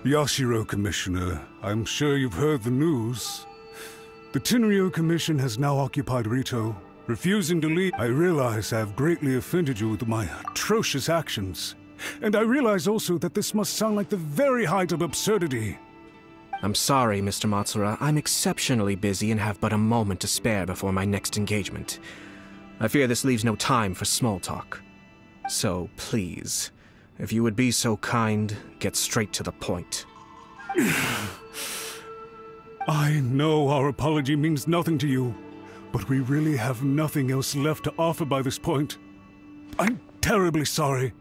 Yashiro, Commissioner, I'm sure you've heard the news. The Tenryo Commission has now occupied Rito, refusing to leave. I realize I have greatly offended you with my atrocious actions. And I realize also that this must sound like the very height of absurdity. I'm sorry, Mr. Matsura. I'm exceptionally busy and have but a moment to spare before my next engagement. I fear this leaves no time for small talk. So, please, if you would be so kind, get straight to the point. I know our apology means nothing to you, but we really have nothing else left to offer by this point. I'm terribly sorry.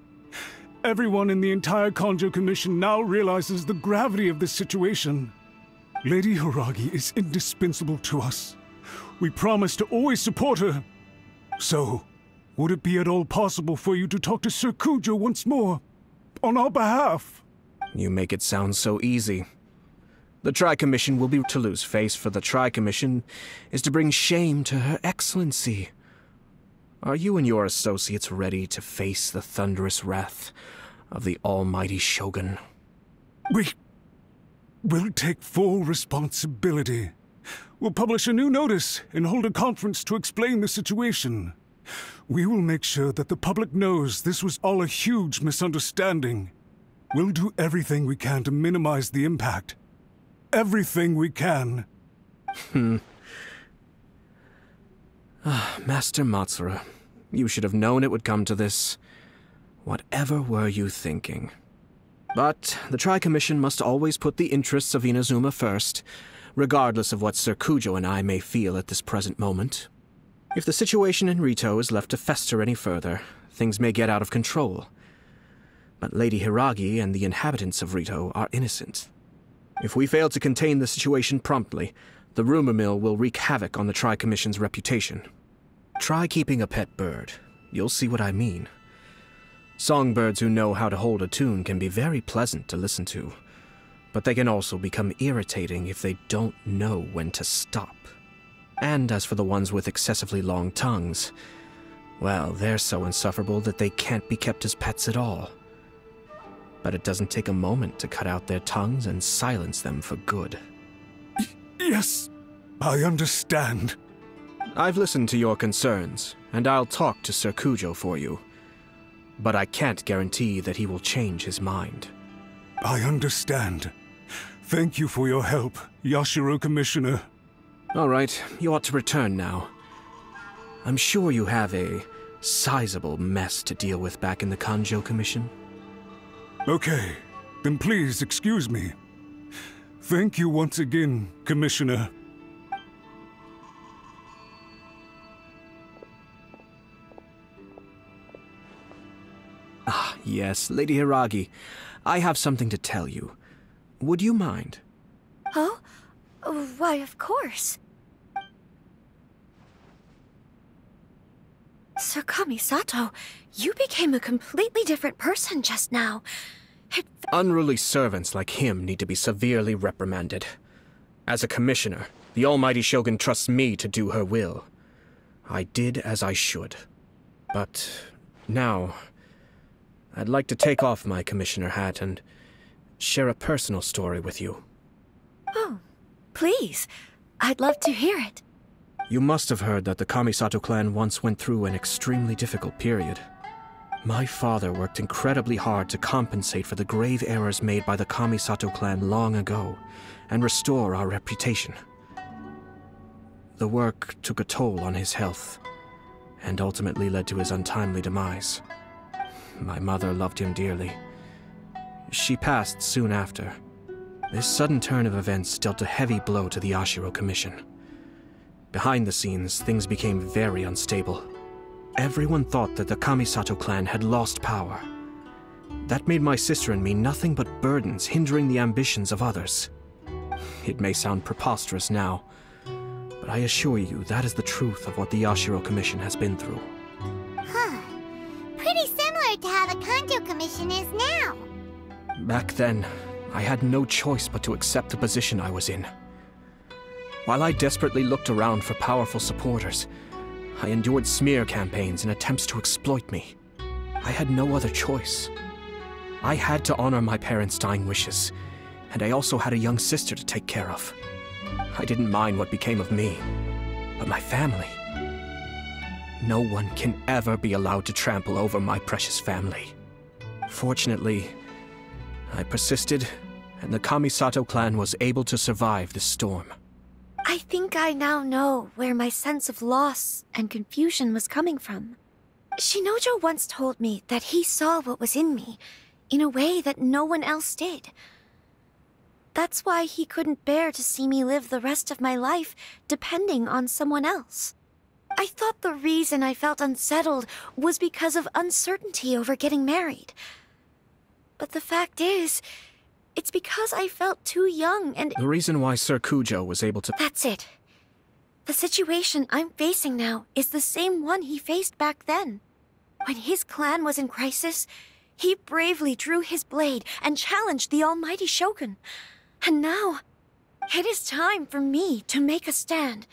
Everyone in the entire Kanjo Commission now realizes the gravity of this situation. Lady Hiragi is indispensable to us. We promise to always support her. So, would it be at all possible for you to talk to Sir Kujo once more, on our behalf? You make it sound so easy. The Tri-Commission will be to lose face, for the Tri-Commission is to bring shame to Her Excellency. Are you and your associates ready to face the thunderous wrath of the almighty Shogun? We'll take full responsibility. We'll publish a new notice and hold a conference to explain the situation. We will make sure that the public knows this was all a huge misunderstanding. We'll do everything we can to minimize the impact. Everything we can. Master Matsura, you should have known it would come to this. Whatever were you thinking? But the Tri-Commission must always put the interests of Inazuma first, regardless of what Sir Kujo and I may feel at this present moment. If the situation in Rito is left to fester any further, things may get out of control. But Lady Hiragi and the inhabitants of Rito are innocent. If we fail to contain the situation promptly, the rumor mill will wreak havoc on the Tri-Commission's reputation. Try keeping a pet bird. You'll see what I mean. Songbirds who know how to hold a tune can be very pleasant to listen to, but they can also become irritating if they don't know when to stop. And as for the ones with excessively long tongues, well, they're so insufferable that they can't be kept as pets at all. But it doesn't take a moment to cut out their tongues and silence them for good. Yes, I understand. I've listened to your concerns, and I'll talk to Sir Kujo for you. But I can't guarantee that he will change his mind. I understand. Thank you for your help, Yashiro Commissioner. All right, you ought to return now. I'm sure you have a sizable mess to deal with back in the Kanjo Commission. Okay, then please excuse me. Thank you once again, Commissioner. Ah, yes, Lady Hiragi. I have something to tell you. Would you mind? Oh? Why, of course. Sir Kamisato, you became a completely different person just now. Unruly servants like him need to be severely reprimanded. As a commissioner, the almighty Shogun trusts me to do her will. I did as I should. But now, I'd like to take off my commissioner hat and share a personal story with you. Oh, please. I'd love to hear it. You must have heard that the Kamisato clan once went through an extremely difficult period. My father worked incredibly hard to compensate for the grave errors made by the Kamisato clan long ago and restore our reputation. The work took a toll on his health and ultimately led to his untimely demise. My mother loved him dearly. She passed soon after. This sudden turn of events dealt a heavy blow to the Ashiro Commission. Behind the scenes, things became very unstable. Everyone thought that the Kamisato clan had lost power. That made my sister and me nothing but burdens, hindering the ambitions of others. It may sound preposterous now, but I assure you that is the truth of what the Ashiro Commission has been through. Huh. Pretty similar to how the Kanjo Commission is now. Back then, I had no choice but to accept the position I was in. While I desperately looked around for powerful supporters, I endured smear campaigns and attempts to exploit me. I had no other choice. I had to honor my parents' dying wishes, and I also had a young sister to take care of. I didn't mind what became of me, but my family... No one can ever be allowed to trample over my precious family. Fortunately, I persisted, and the Kamisato clan was able to survive the storm. I think I now know where my sense of loss and confusion was coming from. Shinojo once told me that he saw what was in me in a way that no one else did. That's why he couldn't bear to see me live the rest of my life depending on someone else. I thought the reason I felt unsettled was because of uncertainty over getting married. But the fact is, it's because I felt too young and... The reason why Sir Kujo was able to... That's it. The situation I'm facing now is the same one he faced back then. When his clan was in crisis, he bravely drew his blade and challenged the almighty Shogun. And now, it is time for me to make a stand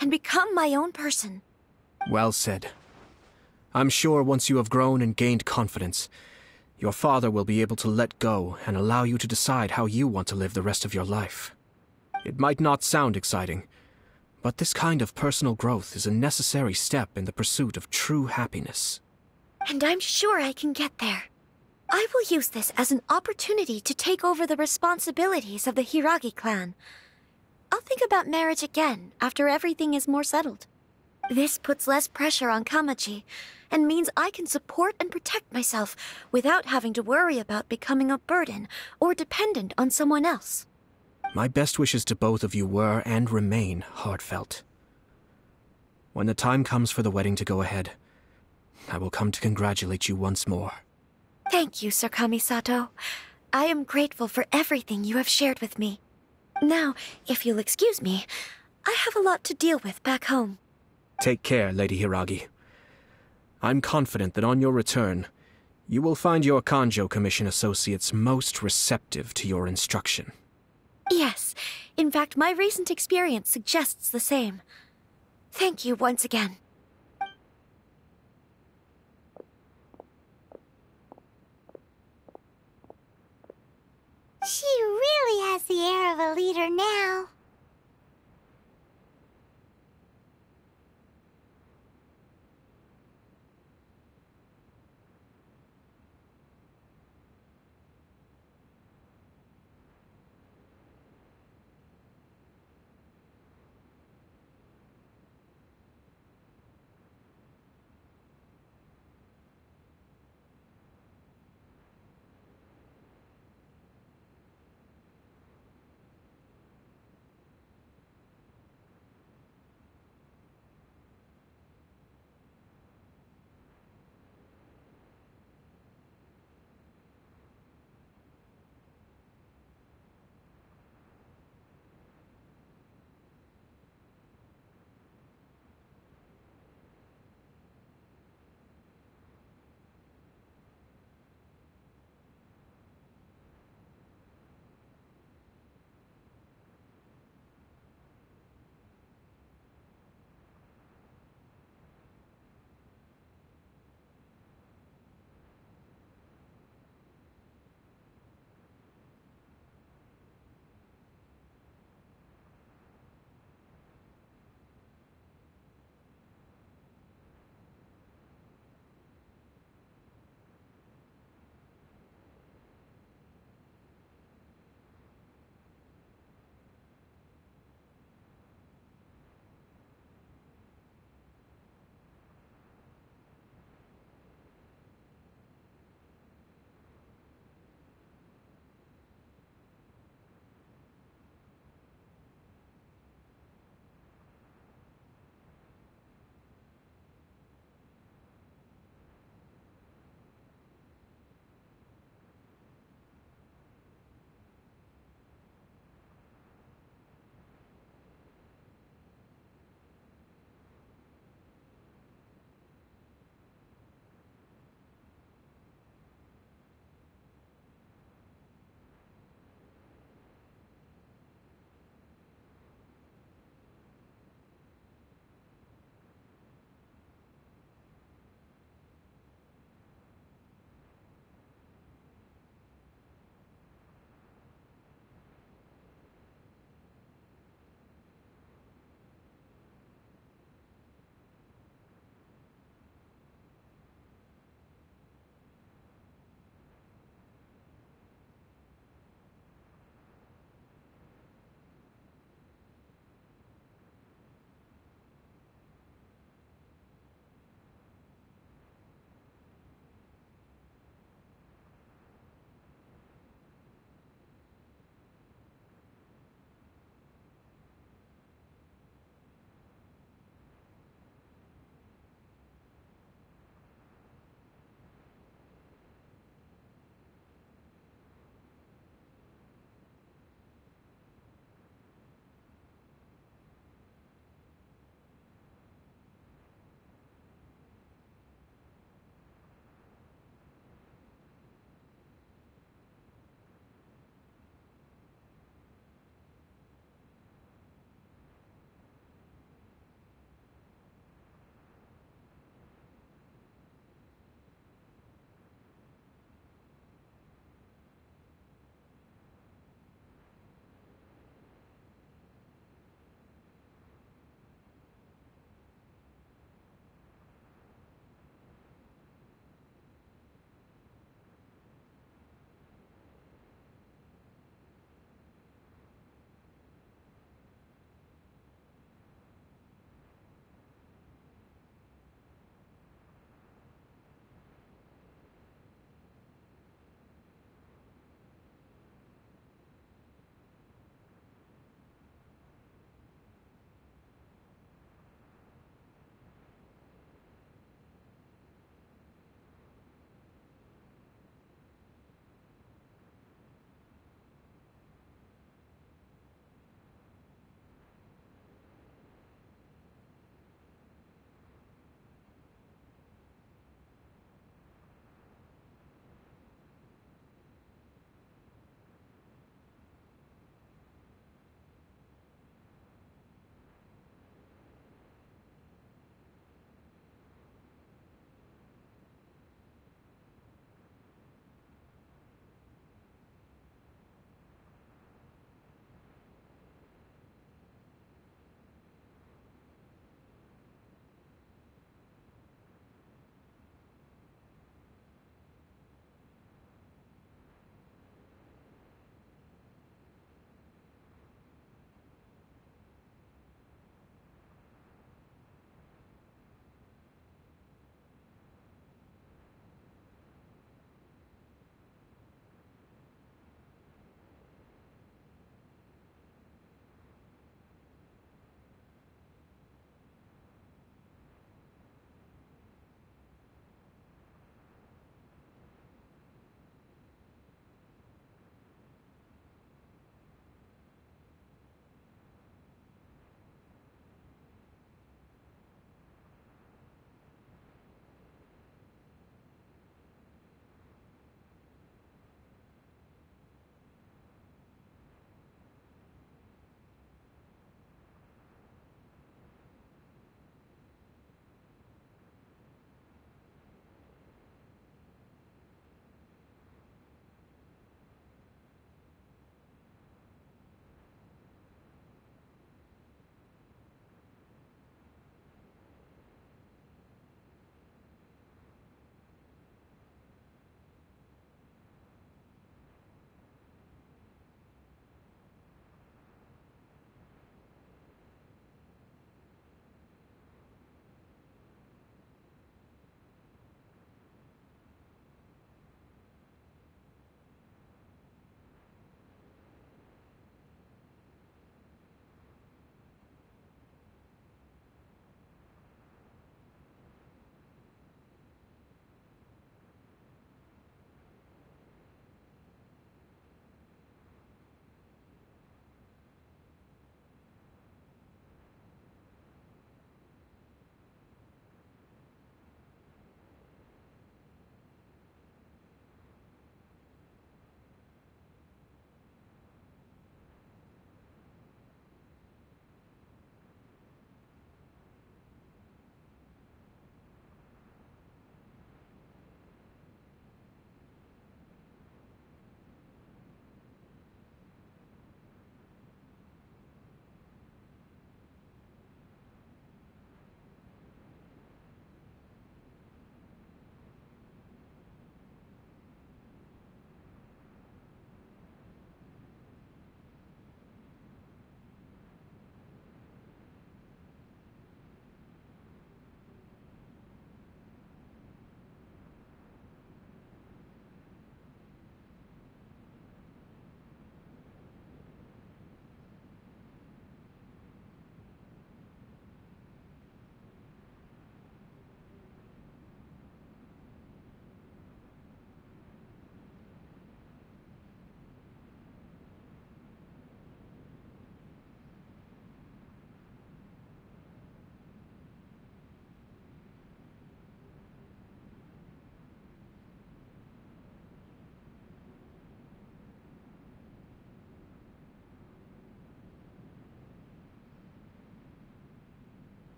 and become my own person. Well said. I'm sure once you have grown and gained confidence, your father will be able to let go and allow you to decide how you want to live the rest of your life. It might not sound exciting, but this kind of personal growth is a necessary step in the pursuit of true happiness. And I'm sure I can get there. I will use this as an opportunity to take over the responsibilities of the Hiragi clan. I'll think about marriage again after everything is more settled. This puts less pressure on Kamaji, and means I can support and protect myself without having to worry about becoming a burden or dependent on someone else. My best wishes to both of you were and remain heartfelt. When the time comes for the wedding to go ahead, I will come to congratulate you once more. Thank you, Sir Kamisato. I am grateful for everything you have shared with me. Now, if you'll excuse me, I have a lot to deal with back home. Take care, Lady Hiragi. I'm confident that on your return, you will find your Kanjo Commission associates most receptive to your instruction. Yes, in fact, my recent experience suggests the same. Thank you once again. She really has the air of a leader now.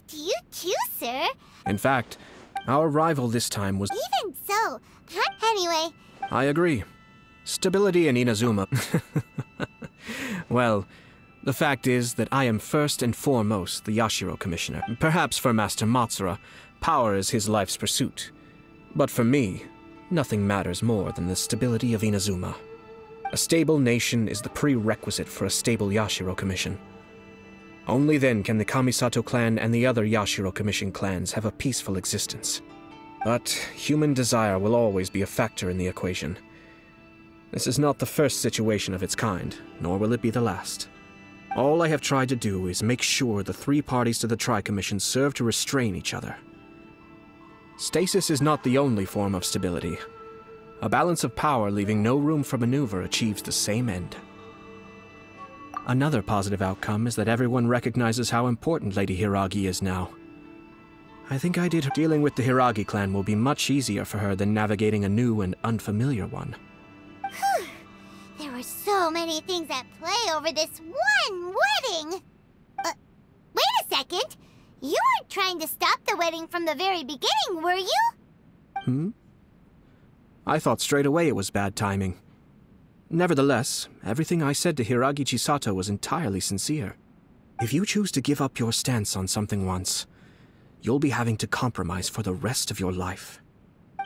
To you too, sir. In fact, our rival this time was... Even so, anyway. I agree. Stability in Inazuma. Well, the fact is that I am first and foremost the Yashiro Commissioner. Perhaps for Master Matsura, power is his life's pursuit. But for me, nothing matters more than the stability of Inazuma. A stable nation is the prerequisite for a stable Yashiro Commission. Only then can the Kamisato clan and the other Yashiro Commission clans have a peaceful existence. But human desire will always be a factor in the equation. This is not the first situation of its kind, nor will it be the last. All I have tried to do is make sure the three parties to the Tri-Commission serve to restrain each other. Stasis is not the only form of stability. A balance of power leaving no room for maneuver achieves the same end. Another positive outcome is that everyone recognizes how important Lady Hiragi is now. I think dealing with the Hiragi clan will be much easier for her than navigating a new and unfamiliar one. There were so many things at play over this one wedding! Wait a second! You weren't trying to stop the wedding from the very beginning, were you? I thought straight away it was bad timing. Nevertheless, everything I said to Hiragi Chisato was entirely sincere. If you choose to give up your stance on something once, you'll be having to compromise for the rest of your life.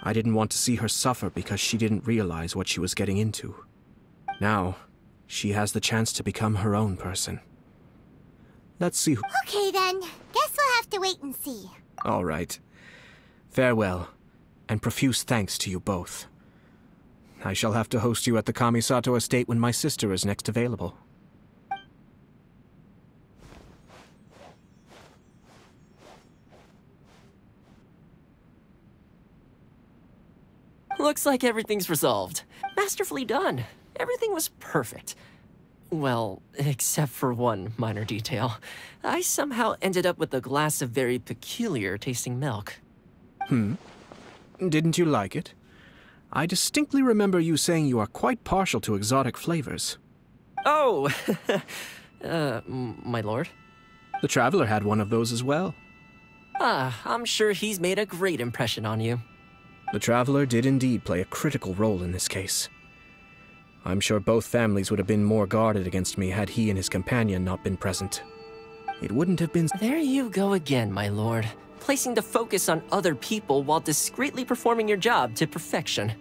I didn't want to see her suffer because she didn't realize what she was getting into. Now, she has the chance to become her own person. Let's see who... Okay then, guess we'll have to wait and see. All right. Farewell, and profuse thanks to you both. I shall have to host you at the Kamisato estate when my sister is next available. Looks like everything's resolved. Masterfully done. Everything was perfect. Well, except for one minor detail. I somehow ended up with a glass of very peculiar tasting milk. Didn't you like it? I distinctly remember you saying you are quite partial to exotic flavors. Oh! My lord? The Traveler had one of those as well. I'm sure he's made a great impression on you. The Traveler did indeed play a critical role in this case. I'm sure both families would have been more guarded against me had he and his companion not been present. It wouldn't have been... There you go again, my lord. Placing the focus on other people while discreetly performing your job to perfection.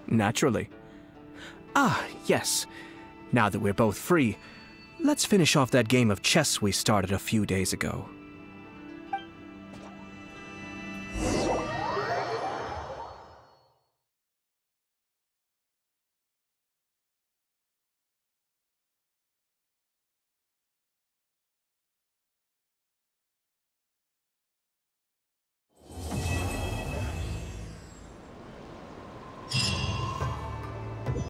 Naturally. Yes. Now that we're both free, let's finish off that game of chess we started a few days ago.